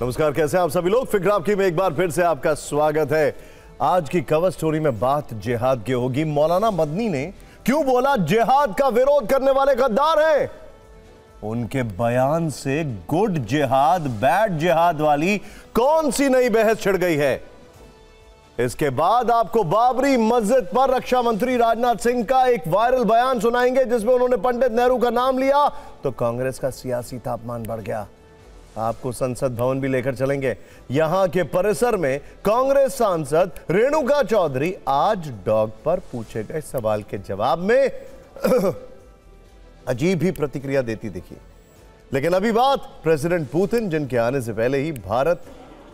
नमस्कार, कैसे हैं आप सभी लोग। फिक्र आपकी में एक बार फिर से आपका स्वागत है। आज की कवर स्टोरी में बात जिहाद की होगी। मौलाना मदनी ने क्यों बोला जिहाद का विरोध करने वाले गद्दार हैं? उनके बयान से गुड जिहाद बैड जिहाद वाली कौन सी नई बहस छिड़ गई है? इसके बाद आपको बाबरी मस्जिद पर रक्षा मंत्री राजनाथ सिंह का एक वायरल बयान सुनाएंगे जिसमें उन्होंने पंडित नेहरू का नाम लिया तो कांग्रेस का सियासी तापमान बढ़ गया। आपको संसद भवन भी लेकर चलेंगे। यहां के परिसर में कांग्रेस सांसद रेणुका चौधरी आज डॉग पर पूछे गए सवाल के जवाब में अजीब ही प्रतिक्रिया देती दिखी। लेकिन अभी बात प्रेसिडेंट पुतिन, जिनके आने से पहले ही भारत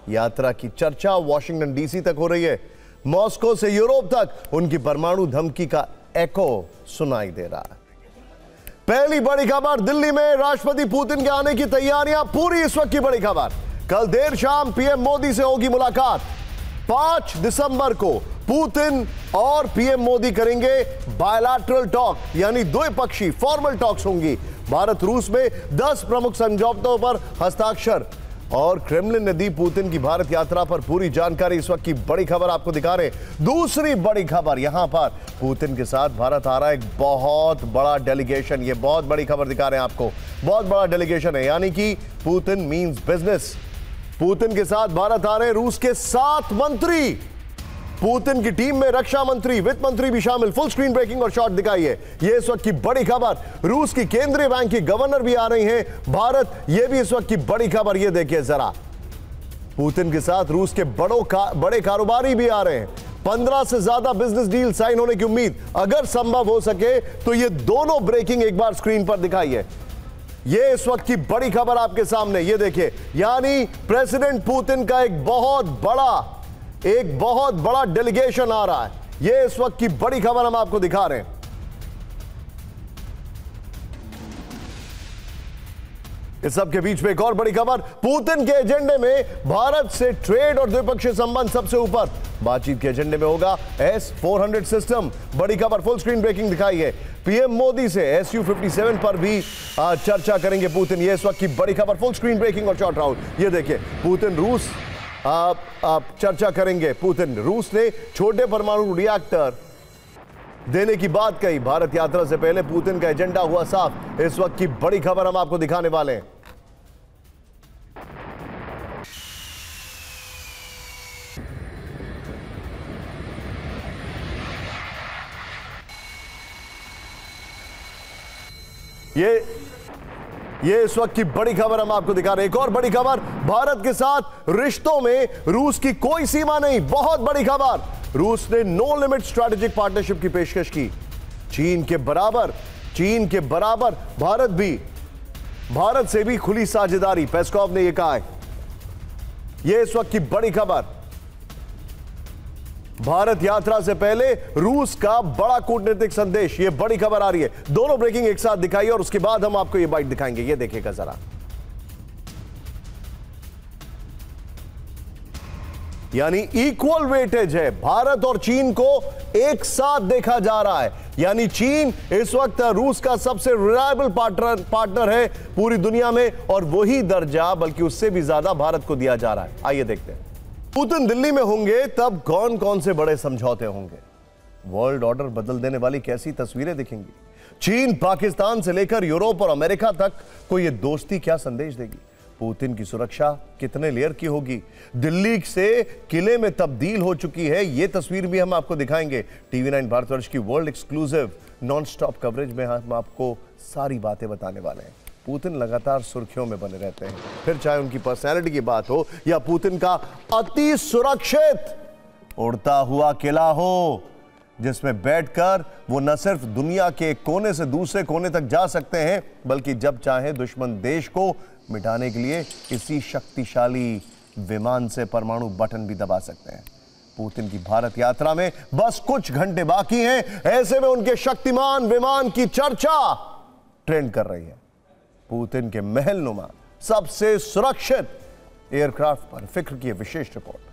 यात्रा की चर्चा वॉशिंगटन डीसी तक हो रही है। मॉस्को से यूरोप तक उनकी परमाणु धमकी का एको सुनाई दे रहा है। पहली बड़ी खबर, दिल्ली में राष्ट्रपति पुतिन के आने की तैयारियां पूरी। इस वक्त की बड़ी खबर, कल देर शाम पीएम मोदी से होगी मुलाकात। 5 दिसंबर को पुतिन और पीएम मोदी करेंगे बायलैटरल टॉक, यानी द्विपक्षीय फॉर्मल टॉक्स होंगी। भारत रूस में 10 प्रमुख समझौतों पर हस्ताक्षर। और क्रेमलिन ने दी पुतिन की भारत यात्रा पर पूरी जानकारी। इस वक्त की बड़ी खबर आपको दिखा रहे हैं। दूसरी बड़ी खबर, यहां पर पुतिन के साथ भारत आ रहा है एक बहुत बड़ा डेलीगेशन। ये बहुत बड़ी खबर दिखा रहे हैं आपको, बहुत बड़ा डेलीगेशन है, यानी कि पुतिन मींस बिजनेस। पुतिन के साथ भारत आ रहे हैं रूस के 7 मंत्री। पुतिन की टीम में रक्षा मंत्री, वित्त मंत्री भी शामिल। फुल स्क्रीन ब्रेकिंग और शॉट दिखाइए। ये इस वक्त की बड़ी खबर। रूस की केंद्रीय बैंक की गवर्नर भी आ रही हैं भारत, ये भी इस वक्त की बड़ी खबर। ये देखिए जरा, पुतिन के साथ रूस के बड़े कारोबारी भी आ रहे हैं। 15 से ज्यादा बिजनेस डील साइन होने की उम्मीद। अगर संभव हो सके तो ये दोनों ब्रेकिंग एक बार स्क्रीन पर दिखाइए। ये इस वक्त की बड़ी खबर आपके सामने, ये देखिए, यानी प्रेसिडेंट पुतिन का एक बहुत बड़ा डेलीगेशन आ रहा है। ये इस वक्त की बड़ी खबर हम आपको दिखा रहे हैं। इस सब के बीच में एक और बड़ी खबर, पुतिन के एजेंडे में भारत से ट्रेड और द्विपक्षीय संबंध सबसे ऊपर। बातचीत के एजेंडे में होगा S-400 सिस्टम। बड़ी खबर, फुल स्क्रीन ब्रेकिंग दिखाइए। पीएम मोदी से Su-57 पर भी चर्चा करेंगे पुतिन। ये इस वक्त की बड़ी खबर, फुल स्क्रीन ब्रेकिंग और शॉर्ट राउंड। ये देखिए, पुतिन रूस आप चर्चा करेंगे। पुतिन रूस ने छोटे परमाणु रिएक्टर देने की बात कही। भारत यात्रा से पहले पुतिन का एजेंडा हुआ साफ। इस वक्त की बड़ी खबर हम आपको दिखाने वाले हैं। ये इस वक्त की बड़ी खबर हम आपको दिखा रहे हैं। एक और बड़ी खबर, भारत के साथ रिश्तों में रूस की कोई सीमा नहीं। बहुत बड़ी खबर, रूस ने नो लिमिट स्ट्रैटेजिक पार्टनरशिप की पेशकश की। चीन के बराबर भारत से भी खुली साझेदारी, पेस्कोव ने यह कहा है। यह इस वक्त की बड़ी खबर, भारत यात्रा से पहले रूस का बड़ा कूटनीतिक संदेश। यह बड़ी खबर आ रही है। दोनों ब्रेकिंग एक साथ दिखाइए और उसके बाद हम आपको यह बाइट दिखाएंगे। यह देखिएगा जरा, यानी इक्वल वेटेज है। भारत और चीन को एक साथ देखा जा रहा है, यानी चीन इस वक्त रूस का सबसे रिलायबल पार्टनर है पूरी दुनिया में, और वही दर्जा बल्कि उससे भी ज्यादा भारत को दिया जा रहा है। आइए देखते हैं। पुतिन दिल्ली में होंगे तब कौन कौन से बड़े समझौते होंगे? वर्ल्ड ऑर्डर बदल देने वाली कैसी तस्वीरें दिखेंगी? चीन, पाकिस्तान से लेकर यूरोप और अमेरिका तक को यह दोस्ती क्या संदेश देगी? पुतिन की सुरक्षा कितने लेयर की होगी? दिल्ली से किले में तब्दील हो चुकी है, यह तस्वीर भी हम आपको दिखाएंगे। TV9 भारतवर्ष की world exclusive non stop coverage में हम आपको सारी बातें बताने वाले हैं। पुतिन लगातार सुर्खियों में बने रहते हैं, फिर चाहे उनकी पर्सनैलिटी की बात हो या पुतिन का अति सुरक्षित उड़ता हुआ किला हो, जिसमें बैठकर वो न सिर्फ दुनिया के कोने से दूसरे कोने तक जा सकते हैं, बल्कि जब चाहे दुश्मन देश को मिटाने के लिए किसी शक्तिशाली विमान से परमाणु बटन भी दबा सकते हैं। पुतिन की भारत यात्रा में बस कुछ घंटे बाकी हैं, ऐसे में उनके शक्तिमान विमान की चर्चा ट्रेंड कर रही है। पुतिन के महलनुमा सबसे सुरक्षित एयरक्राफ्ट पर फिक्र की विशेष रिपोर्ट।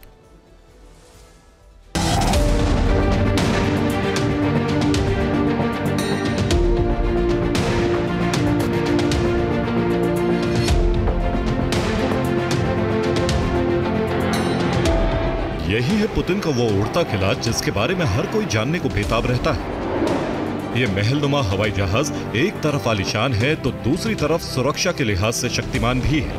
यही है पुतिन का वो उड़ता किला जिसके बारे में हर कोई जानने को बेताब रहता है। ये महलनुमा हवाई जहाज एक तरफ आलीशान है तो दूसरी तरफ सुरक्षा के लिहाज से शक्तिमान भी है।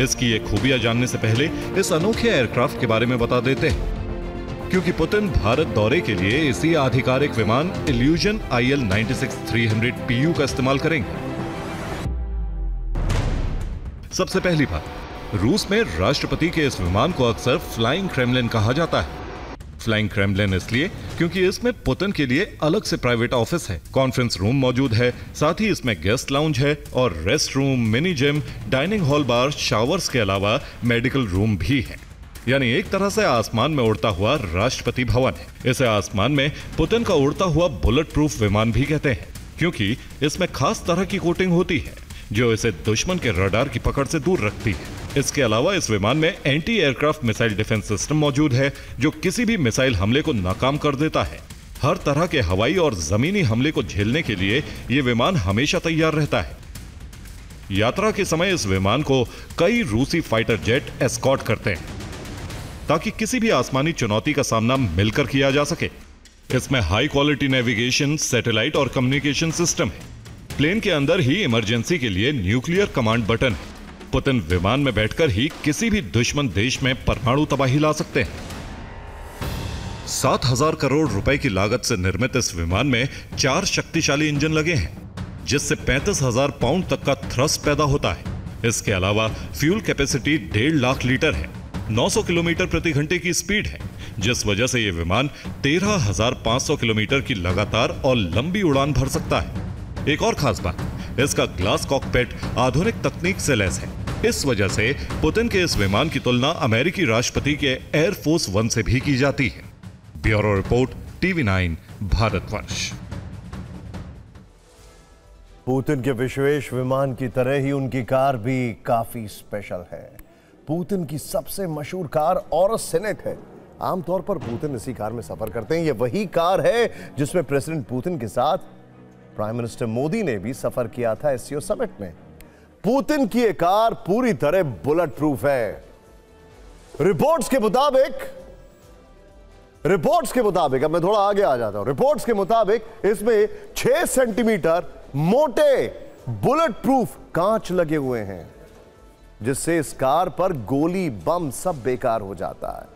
इसकी ये खूबियां जानने से पहले इस अनोखे एयरक्राफ्ट के बारे में बता देते हैं, क्योंकि पुतिन भारत दौरे के लिए इसी आधिकारिक विमान इल्यूजन IL-96-300 PU का इस्तेमाल करेंगे। सबसे पहली बात, रूस में राष्ट्रपति के इस विमान को अक्सर फ्लाइंग क्रेमलिन कहा जाता है। फ्लाइंग क्रेमलिन इसलिए क्योंकि इसमें पुतिन के लिए अलग से प्राइवेट ऑफिस है, कॉन्फ्रेंस रूम मौजूद है, साथ ही इसमें गेस्ट लाउंज है और rest room, mini gym, dining hall, bar, showers के अलावा मेडिकल रूम भी है। यानी एक तरह से आसमान में उड़ता हुआ राष्ट्रपति भवन है। इसे आसमान में पुतिन का उड़ता हुआ बुलेट प्रूफ विमान भी कहते हैं, क्योंकि इसमें खास तरह की कोटिंग होती है जो इसे दुश्मन के रडार की पकड़ से दूर रखती है। इसके अलावा इस विमान में anti aircraft missile defence system मौजूद है जो किसी भी मिसाइल हमले को नाकाम कर देता है। हर तरह के हवाई और जमीनी हमले को झेलने के लिए यह विमान हमेशा तैयार रहता है। यात्रा के समय इस विमान को कई रूसी फाइटर जेट एस्कॉर्ट करते हैं ताकि किसी भी आसमानी चुनौती का सामना मिलकर किया जा सके। इसमें हाई क्वालिटी नेविगेशन, सैटेलाइट और कम्युनिकेशन सिस्टम है। प्लेन के अंदर ही इमरजेंसी के लिए न्यूक्लियर कमांड बटन है। पुतिन विमान में बैठकर ही किसी भी दुश्मन देश में परमाणु तबाही ला सकते हैं। 7,000 करोड़ रुपए की लागत से निर्मित इस विमान में 4 शक्तिशाली इंजन लगे हैं, जिससे 35,000 पाउंड तक का थ्रस्ट पैदा होता है। इसके अलावा फ्यूल कैपेसिटी 1.5 लाख लीटर है। 900 किलोमीटर प्रति घंटे की स्पीड है, जिस वजह से यह विमान 13,500 किलोमीटर की लगातार और लंबी उड़ान भर सकता है। एक और खास बात, इसका ग्लास कॉकपिट आधुनिक तकनीक से लैस है। इस वजह से पुतिन के इस विमान की तुलना अमेरिकी राष्ट्रपति के एयरफोर्स 1 से भी की जाती है। Bureau report, TV9 Bharatvarsh. Putin के विशेष विमान की तरह ही उनकी कार भी काफी स्पेशल है। पुतिन की सबसे मशहूर कार ऑरस सेनेट है। आमतौर पर पुतिन इसी कार में सफर करते हैं। यह वही कार है जिसमें प्रेसिडेंट पुतिन के साथ प्राइम मिनिस्टर मोदी ने भी सफर किया था SCO समिट में। पुतिन की यह कार पूरी तरह बुलेट प्रूफ है। रिपोर्ट्स के मुताबिक अब मैं थोड़ा आगे आ जाता हूं। रिपोर्ट्स के मुताबिक इसमें 6 सेंटीमीटर मोटे बुलेट प्रूफ कांच लगे हुए हैं, जिससे इस कार पर गोली, बम सब बेकार हो जाता है।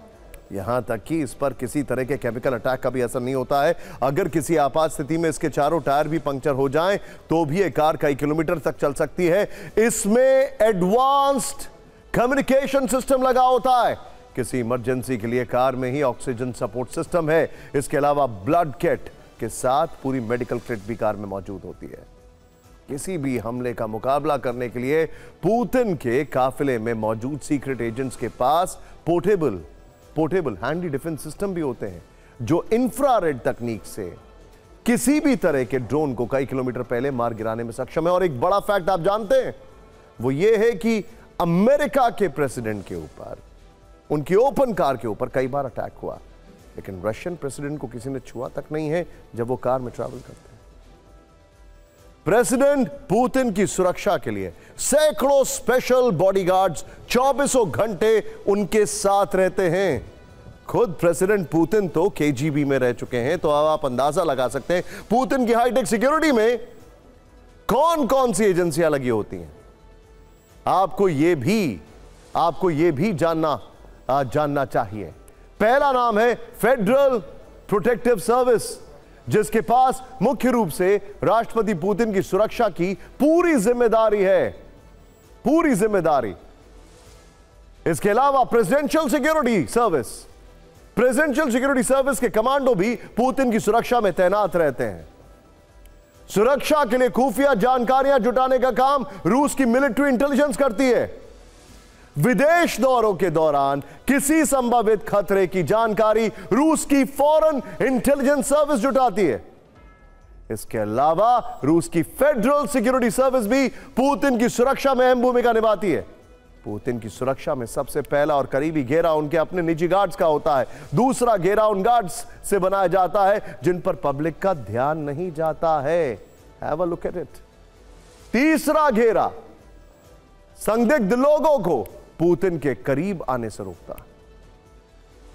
यहां तक कि इस पर किसी तरह के केमिकल अटैक का भी असर नहीं होता है। अगर किसी आपात स्थिति में इसके चारों टायर भी पंक्चर हो जाएं तो भी यह कार कई किलोमीटर तक चल सकती है। इसमें एडवांस्ड कम्युनिकेशन सिस्टम लगा होता है। किसी इमरजेंसी के लिए कार में ही ऑक्सीजन सपोर्ट सिस्टम है। इसके अलावा ब्लड किट के साथ पूरी मेडिकल किट भी कार में मौजूद होती है। किसी भी हमले का मुकाबला करने के लिए पुतिन के काफिले में मौजूद सीक्रेट एजेंट्स के पास पोर्टेबल हैंडी डिफेंस सिस्टम भी होते हैं, जो इंफ्रारेड तकनीक से किसी भी तरह के ड्रोन को कई किलोमीटर पहले मार गिराने में सक्षम है। और एक बड़ा फैक्ट आप जानते हैं, वो ये है कि अमेरिका के प्रेसिडेंट के ऊपर, उनकी ओपन कार के ऊपर कई बार अटैक हुआ, लेकिन रशियन प्रेसिडेंट को किसी ने छुआ तक नहीं है जब वो कार में ट्रैवल करते हैं। प्रेसिडेंट पुतिन की सुरक्षा के लिए सैकड़ों स्पेशल बॉडीगार्ड्स 24 घंटे उनके साथ रहते हैं। खुद प्रेसिडेंट पुतिन तो KGB में रह चुके हैं, तो अब आप अंदाजा लगा सकते हैं पुतिन की हाईटेक सिक्योरिटी में कौन कौन सी एजेंसियां लगी होती हैं। आपको यह भी जानना चाहिए। पहला नाम है फेडरल प्रोटेक्टिव सर्विस, जिसके पास मुख्य रूप से राष्ट्रपति पुतिन की सुरक्षा की पूरी जिम्मेदारी है। इसके अलावा प्रेसिडेंशियल सिक्योरिटी सर्विस के कमांडो भी पुतिन की सुरक्षा में तैनात रहते हैं। सुरक्षा के लिए खुफिया जानकारियां जुटाने का काम रूस की मिलिट्री इंटेलिजेंस करती है। विदेश दौरों के दौरान किसी संभावित खतरे की जानकारी रूस की फॉरेन इंटेलिजेंस सर्विस जुटाती है। इसके अलावा रूस की फेडरल सिक्योरिटी सर्विस भी पुतिन की सुरक्षा में अहम भूमिका निभाती है। पुतिन की सुरक्षा में सबसे पहला और करीबी घेरा उनके अपने निजी गार्ड्स का होता है। दूसरा घेरा उन गार्ड्स से बनाया जाता है जिन पर पब्लिक का ध्यान नहीं जाता है। Have a look at it. तीसरा घेरा संदिग्ध लोगों को पुतिन के करीब आने से रोकता।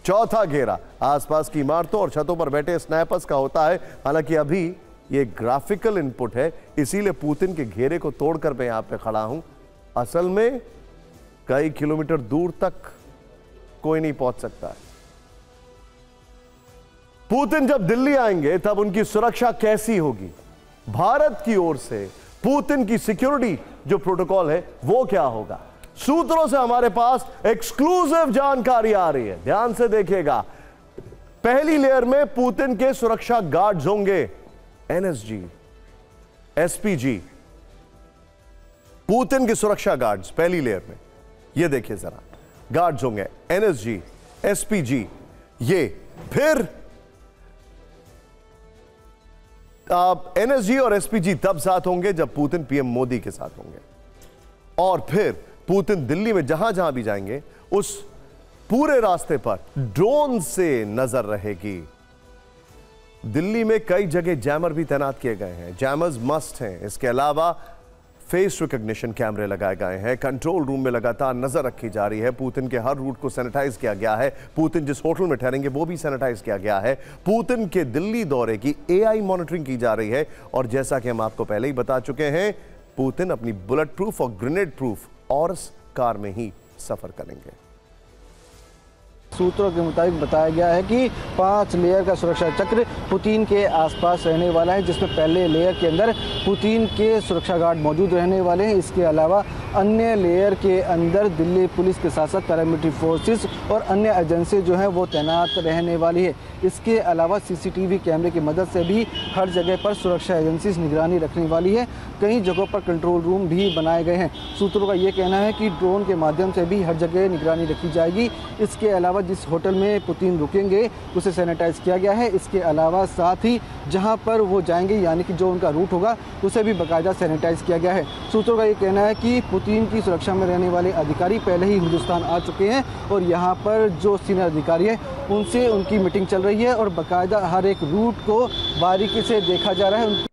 चौथा घेरा आसपास की इमारतों और छतों पर बैठे स्नाइपर्स का होता है। हालांकि अभी ये ग्राफिकल इनपुट है, इसीलिए पुतिन के घेरे को तोड़कर मैं यहां पे खड़ा हूं। असल में कई किलोमीटर दूर तक कोई नहीं पहुंच सकता है। पुतिन जब दिल्ली आएंगे तब उनकी सुरक्षा कैसी होगी? भारत की ओर से पुतिन की सिक्योरिटी जो प्रोटोकॉल है वो क्या होगा? सूत्रों से हमारे पास एक्सक्लूसिव जानकारी आ रही है, ध्यान से देखिएगा। पहली लेयर में पुतिन के सुरक्षा गार्ड्स होंगे, एनएसजी, एसपीजी, पुतिन के सुरक्षा गार्ड्स पहली लेयर में। ये देखिए जरा, गार्ड्स होंगे एनएसजी, एसपीजी। ये फिर एनएसजी और एसपीजी तब साथ होंगे जब पुतिन पीएम मोदी के साथ होंगे। और फिर पुतिन दिल्ली में जहां जहां भी जाएंगे उस पूरे रास्ते पर ड्रोन से नजर रहेगी। दिल्ली में कई जगह जैमर भी तैनात किए गए हैं, जैमर्स मस्ट हैं। इसके अलावा फेस रिकॉग्निशन कैमरे लगाए गए हैं। कंट्रोल रूम में लगातार नजर रखी जा रही है। पुतिन के हर रूट को सैनिटाइज किया गया है। पुतिन जिस होटल में ठहरेंगे वो भी सैनिटाइज किया गया है। पुतिन के दिल्ली दौरे की एआई मॉनिटरिंग की जा रही है। और जैसा कि हम आपको पहले ही बता चुके हैं, पुतिन अपनी बुलेट प्रूफ और ग्रेनेड प्रूफ ऑर्स कार में ही सफर करेंगे। सूत्रों के मुताबिक बताया गया है कि 5 लेयर का सुरक्षा चक्र पुतिन के आसपास रहने वाला है, जिसमें पहले लेयर के अंदर पुतिन के सुरक्षा गार्ड मौजूद रहने वाले हैं। इसके अलावा अन्य लेयर के अंदर दिल्ली पुलिस के साथ साथ पैरामिलिट्री फोर्सेस और अन्य एजेंसी जो हैं वो तैनात रहने वाली है। इसके अलावा सीसीटीवी कैमरे की मदद से भी हर जगह पर सुरक्षा एजेंसीज निगरानी रखने वाली है। कई जगहों पर कंट्रोल रूम भी बनाए गए हैं। सूत्रों का ये कहना है कि ड्रोन के माध्यम से भी हर जगह निगरानी रखी जाएगी। इसके अलावा जिस होटल में पुतिन रुकेंगे उसे सैनिटाइज किया गया है। इसके अलावा साथ ही जहां पर वो जाएंगे, यानी कि जो उनका रूट होगा, उसे भी बाकायदा सैनिटाइज किया गया है। सूत्रों का ये कहना है कि पुतिन की सुरक्षा में रहने वाले अधिकारी पहले ही हिंदुस्तान आ चुके हैं और यहाँ पर जो सीनियर अधिकारी हैं उनसे उनकी मीटिंग चल रही है और बाकायदा हर एक रूट को बारीकी से देखा जा रहा है।